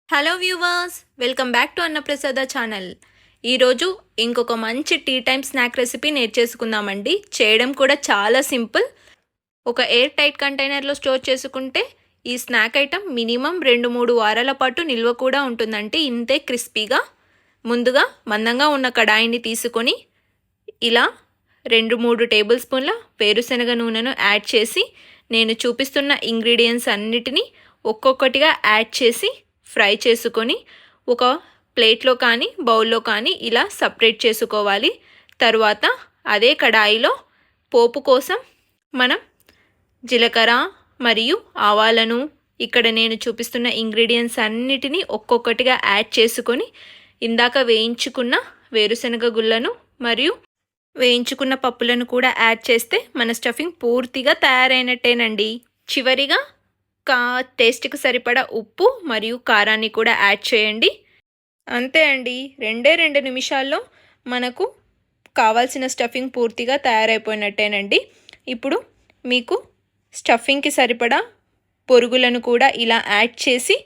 Hello viewers, welcome back to అన్నప్రసాద channel. ఈరోజు ఇంకొక మంచి టీ టైమ్ స్నాక్ రెసిపీ నేర్చేసుకుందామండి. చేయడం కూడా చాలా సింపుల్. ఒక ఎయిర్ టైట్ కంటైనర్లో స్టోర్ చేసుకుంటే ఈ స్నాక్ ఐటమ్ మినిమం 2-3 వారాల పాటు నిల్వ కూడా ఉంటుందంటే ఇంతే క్రిస్పీగా. ముందుగా మందంగా ఉన్న కడాయిని తీసుకొని ఇలా 2-3 టేబుల్ స్పూన్ల వేరుశనగ నూనెను యాడ్ చేసి నేను చూపిస్తున్న ఇంగ్రీడియంట్స్ అన్నిటినీ ఒక్కొక్కటిగా యాడ్ చేసి ఫ్రై చేసుకొని ఒక ప్లేట్లో కానీ బౌల్లో కానీ ఇలా సపరేట్ చేసుకోవాలి. తర్వాత అదే కడాయిలో పోపు కోసం మనం జీలకర్ర మరియు ఆవాలను ఇక్కడ నేను చూపిస్తున్న ఇంగ్రీడియంట్స్ అన్నిటినీ ఒక్కొక్కటిగా యాడ్ చేసుకొని ఇందాక వేయించుకున్న వేరుశనగ గుళ్ళను మరియు వేయించుకున్న పప్పులను కూడా యాడ్ చేస్తే మన స్టఫింగ్ పూర్తిగా తయారైనట్టేనండి. చివరిగా టేస్ట్కి సరిపడా ఉప్పు మరియు కారాన్ని కూడా యాడ్ చేయండి. అంతే అండి, 2 నిమిషాల్లో మనకు కావాల్సిన స్టఫింగ్ పూర్తిగా తయారైపోయినట్టేనండి. ఇప్పుడు మీకు స్టఫింగ్కి సరిపడా పొరుగులను కూడా ఇలా యాడ్ చేసి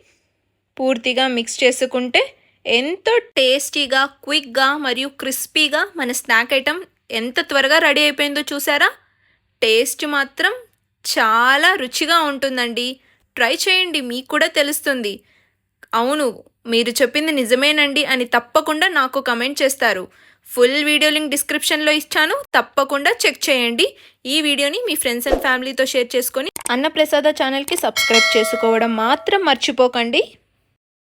పూర్తిగా మిక్స్ చేసుకుంటే ఎంతో టేస్టీగా, క్విక్గా మరియు క్రిస్పీగా మన స్నాక్ ఐటమ్ ఎంత త్వరగా రెడీ అయిపోయిందో చూసారా? టేస్ట్ మాత్రం చాలా రుచిగా ఉంటుందండి. ట్రై చేయండి, మీకు కూడా తెలుస్తుంది. అవును, మీరు చెప్పింది నిజమేనండి అని తప్పకుండా నాకు కమెంట్ చేస్తారు. ఫుల్ వీడియో లింక్ డిస్క్రిప్షన్లో ఇచ్చాను, తప్పకుండా చెక్ చేయండి. ఈ వీడియోని మీ ఫ్రెండ్స్ అండ్ ఫ్యామిలీతో షేర్ చేసుకొని అన్నప్రసాద ఛానల్కి సబ్స్క్రైబ్ చేసుకోవడం మాత్రం మర్చిపోకండి.